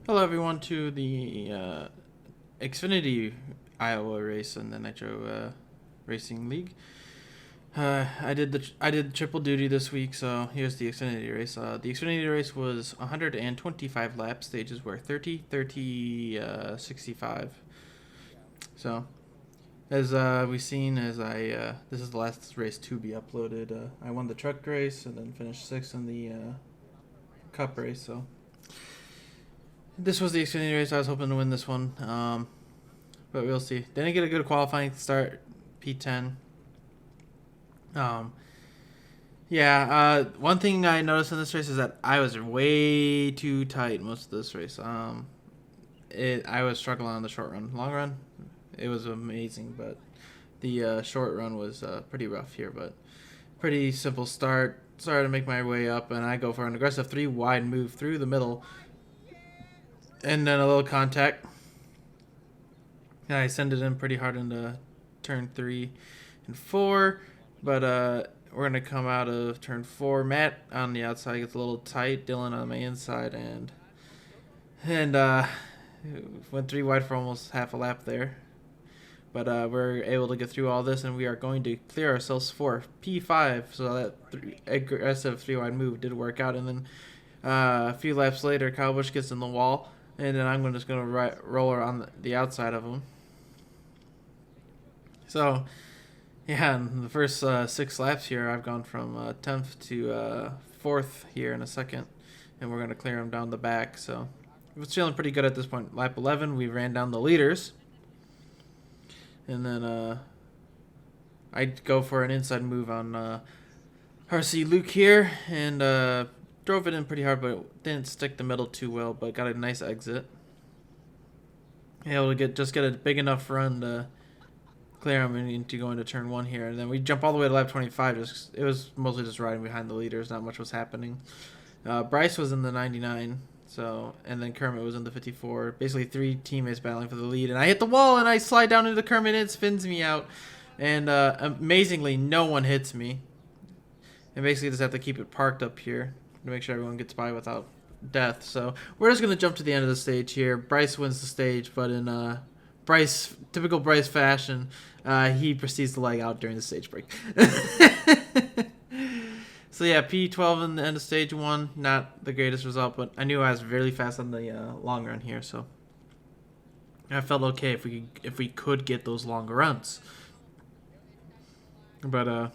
Hello, everyone, to the Xfinity Iowa race in the NITRO Racing League. I did triple duty this week, so here's the Xfinity race. The Xfinity race was 125 laps. Stages were 30, 30, 65. So, as we've seen, this is the last race to be uploaded. I won the truck race and then finished sixth in the Cup race. So. This was the Xfinity race. I was hoping to win this one, but we'll see. Didn't get a good qualifying start, P10. One thing I noticed in this race is that I was way too tight most of this race. I was struggling on the short run. Long run, it was amazing, but the short run was pretty rough here. But pretty simple start. Started to make my way up, and I go for an aggressive 3 wide move through the middle. And then a little contact. And I send it in pretty hard into turn 3 and 4. But we're going to come out of turn 4. Matt on the outside gets a little tight. Dylan on my inside. And went 3 wide for almost half a lap there. But we're able to get through all this. And we are going to clear ourselves for P5. So that aggressive 3 wide move did work out. And then a few laps later, Kyle Busch gets in the wall. And then I'm just going to roll her on the outside of him. So, yeah, in the first 6 laps here, I've gone from 10th to 4th here in a second. And we're going to clear him down the back. So, it was feeling pretty good at this point. Lap 11, we ran down the leaders. And then I go for an inside move on RC Luke here. And drove it in pretty hard, but didn't stick the middle too well, but got a nice exit. Able to get a big enough run to clear him into going to turn 1 here. And then we jump all the way to lap 25. It was mostly just riding behind the leaders. Not much was happening. Bryce was in the 99, and then Kermit was in the 54. Basically 3 teammates battling for the lead. And I hit the wall, and I slide down into Kermit, and it spins me out. And amazingly, no one hits me. And basically just have to keep it parked up here to make sure everyone gets by without death. So we're just going to jump to the end of the stage here. Bryce wins the stage, but in typical Bryce fashion, he proceeds to leg out during the stage break. So yeah, P12 in the end of stage 1, not the greatest result, but I knew I was really fast on the long run here, so I felt okay if we could get those longer runs. But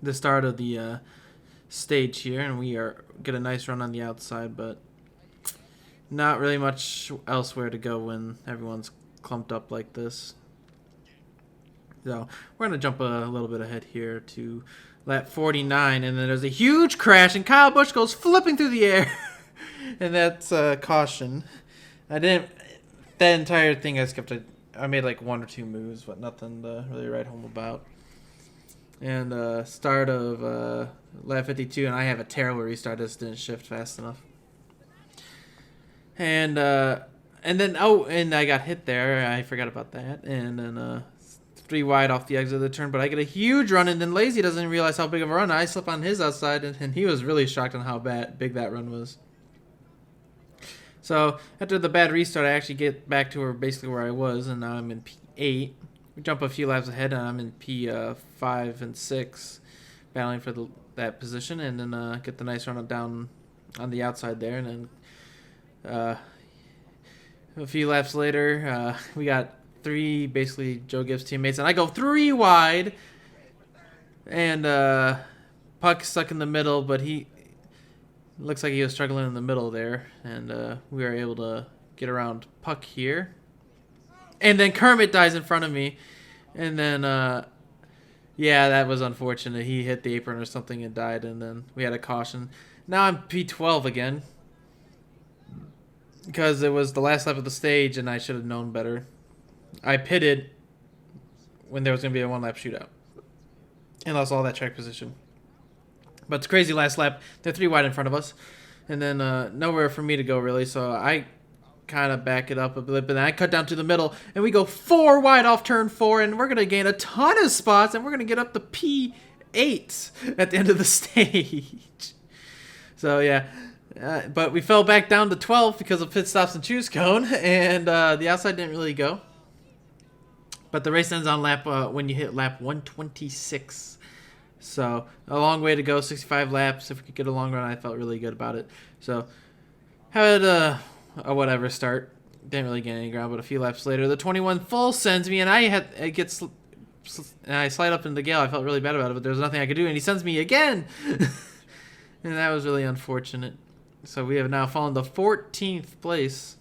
the start of the stage here, and we get a nice run on the outside, but not really much elsewhere to go when everyone's clumped up like this. So we're going to jump a little bit ahead here to lap 49, and then there's a huge crash, and Kyle Busch goes flipping through the air. And that's caution. That entire thing I made like 1 or 2 moves, but nothing to really write home about. And start of lap 52, and I have a terrible restart. Just didn't shift fast enough. And then I got hit there. I forgot about that. And then 3 wide off the exit of the turn, but I get a huge run, and then Lazy doesn't realize how big of a run. I slip on his outside, and he was really shocked on how big that run was. So after the bad restart, I actually get back to basically where I was, and now I'm in P8. We jump a few laps ahead, and I'm in P5 and 6, battling for that position, and then get the nice run down on the outside there. And then a few laps later, we got 3 basically Joe Gibbs teammates, and I go 3 wide, and Puck stuck in the middle, but he looks like he was struggling in the middle there, and we were able to get around Puck here. And then Kermit dies in front of me. And then, that was unfortunate. He hit the apron or something and died. And then we had a caution. Now I'm P12 again. Because it was the last lap of the stage and I should have known better. I pitted when there was going to be a 1-lap shootout. And lost all that track position. But it's crazy last lap. They're 3 wide in front of us. And then nowhere for me to go, really. So I kind of back it up a bit, but then I cut down to the middle, and we go 4 wide off turn 4, and we're going to gain a ton of spots, and we're going to get up to P8 at the end of the stage. So, yeah, But we fell back down to 12th because of pit stops and choose cone, and the outside didn't really go. But the race ends on lap when you hit lap 126. So a long way to go, 65 laps. If we could get a long run, I felt really good about it. So had a whatever start. Didn't really get any ground, but a few laps later, the 21 full sends me, and I slide up in the gale. I felt really bad about it, but there was nothing I could do, and he sends me again. And that was really unfortunate. So we have now fallen to 14th place.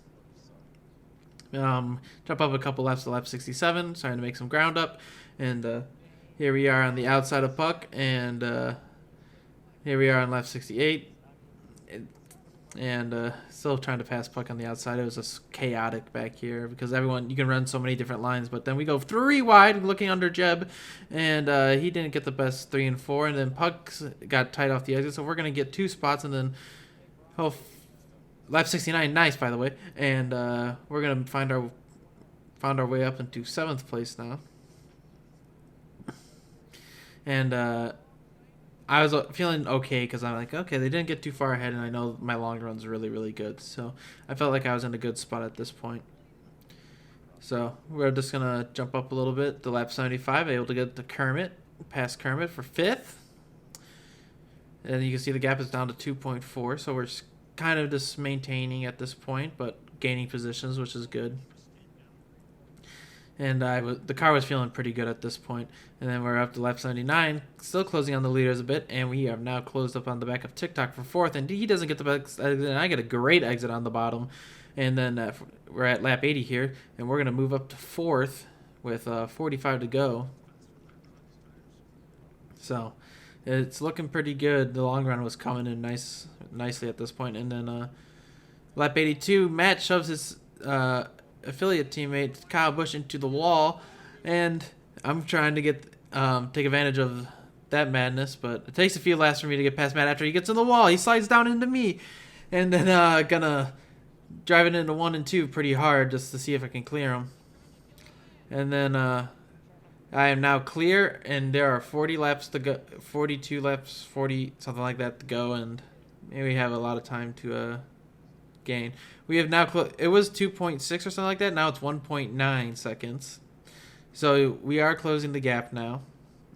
Jump up a couple laps to lap 67, starting to make some ground up. And here we are on the outside of Puck, and here we are on lap 68. And still trying to pass Puck on the outside. It was just chaotic back here because you can run so many different lines. But then we go 3 wide, looking under Jeb, and he didn't get the best 3 and 4. And then Puck got tight off the exit, so we're going to get 2 spots. And then lap 69, nice, by the way. And we're going to found our way up into 7th place now. And I was feeling okay because I'm like, okay, they didn't get too far ahead, and I know my long run's really, really good. So I felt like I was in a good spot at this point. So we're just going to jump up a little bit to lap 75, able to get to Kermit, past Kermit for 5th. And you can see the gap is down to 2.4, so we're kind of just maintaining at this point, but gaining positions, which is good. And the car was feeling pretty good at this point. And then we're up to lap 79, still closing on the leaders a bit. And we have now closed up on the back of TikTok for 4th. And he doesn't get the best exit, and I get a great exit on the bottom. And then we're at lap 80 here. And we're going to move up to 4th with 45 to go. So it's looking pretty good. The long run was coming in nicely at this point. And then lap 82, Matt shoves his affiliate teammate Kyle Busch into the wall, and I'm trying to get take advantage of that madness, but it takes a few laps for me to get past Matt. After he gets in the wall, he slides down into me, and then gonna drive it into 1 and 2 pretty hard just to see if I can clear him. And then I am now clear, and there are 40 laps to go, 42 laps, 40 something like that to go, and maybe we have a lot of time to gain. We have now it was 2.6 or something like that. Now it's 1.9 seconds. So we are closing the gap now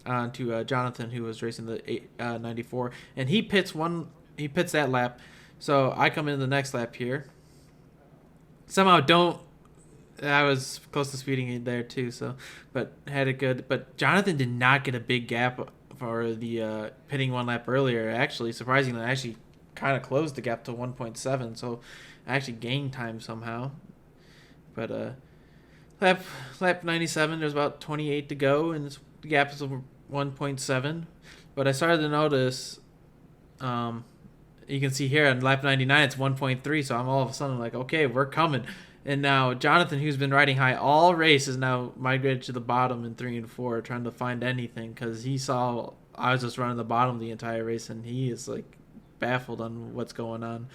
to Jonathan, who was racing the 94, and he pits that lap. So I come in the next lap here. Somehow I was close to speeding it there too, but had it good. But Jonathan did not get a big gap for the pitting 1 lap earlier. Actually, surprisingly, I actually kind of closed the gap to 1.7, so I actually gained time somehow. But lap 97, there's about 28 to go, and the gap is 1.7. But I started to notice, you can see here on lap 99, it's 1.3, so I'm all of a sudden like, okay, we're coming. And now Jonathan, who's been riding high all race, is now migrated to the bottom in 3 and 4, trying to find anything, because he saw I was just running the bottom the entire race, and he is like baffled on what's going on.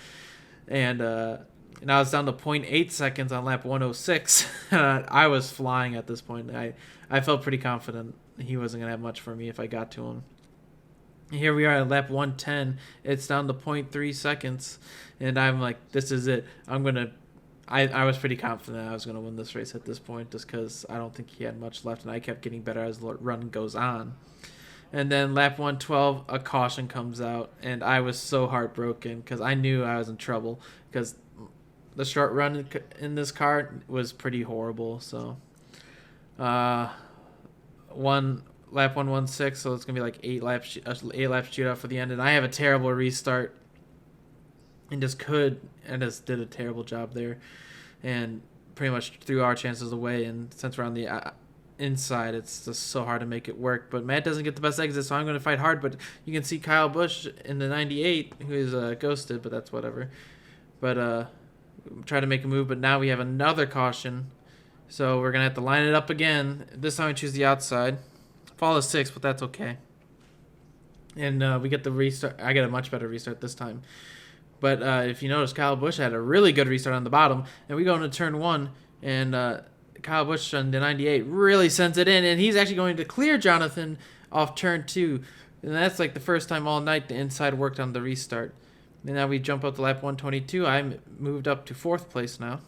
And now it's down to 0.8 seconds on lap 106. I was flying at this point. I felt pretty confident he wasn't going to have much for me if I got to him. Here we are at lap 110. It's down to 0.3 seconds. And I'm like, this is it. I was pretty confident I was going to win this race at this point, just because I don't think he had much left, and I kept getting better as the run goes on. And then lap 112, a caution comes out, and I was so heartbroken because I knew I was in trouble because the short run in this car was pretty horrible. So lap 116, so it's gonna be like 8 laps shootout for the end, and I have a terrible restart and just did a terrible job there, and pretty much threw our chances away. And since we're on the inside, it's just so hard to make it work. But Matt doesn't get the best exit, so I'm going to fight hard. But you can see Kyle Busch in the 98, who is ghosted, but that's whatever. But try to make a move, but now we have another caution, so we're going to have to line it up again. This time I choose the outside. Fall is 6, but that's okay. And we get the restart. I get a much better restart this time. But if you notice, Kyle Busch had a really good restart on the bottom, and we go into turn 1, and Kyle Busch on the 98 really sends it in, and he's actually going to clear Jonathan off turn 2. And that's like the first time all night the inside worked on the restart. And now we jump up to lap 122. I moved up to 4th place now.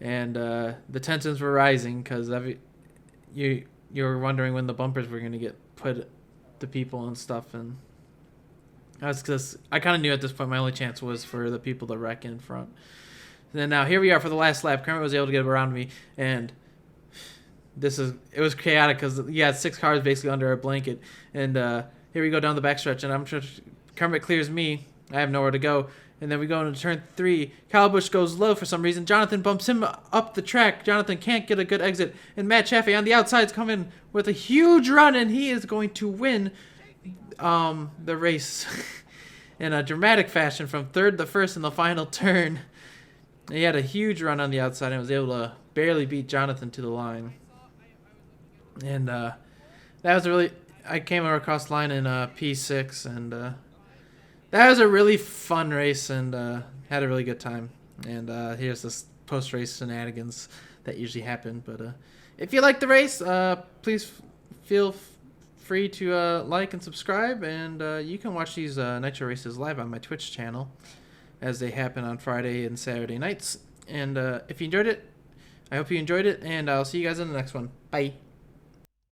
And the tensions were rising because you were wondering when the bumpers were going to get put to people and stuff. And I kind of knew at this point my only chance was for the people to wreck in front. And then now here we are for the last lap. Kermit was able to get around me, and it was chaotic because you had 6 cars basically under a blanket. And here we go down the backstretch, and I'm sure Kermit clears me. I have nowhere to go. And then we go into turn 3. Kyle Busch goes low for some reason. Jonathan bumps him up the track. Jonathan can't get a good exit. And Matt Chaffee on the outside is coming with a huge run, and he is going to win the race in a dramatic fashion from 3rd to 1st in the final turn. He had a huge run on the outside and was able to barely beat Jonathan to the line. And that was I came across the line in P6, and that was a really fun race, and had a really good time. And here's this post-race shenanigans that usually happen. But if you like the race, please feel free to like and subscribe. And you can watch these Nitro races live on my Twitch channel as they happen on Friday and Saturday nights. And if you enjoyed it, I hope you enjoyed it, and I'll see you guys in the next one. Bye.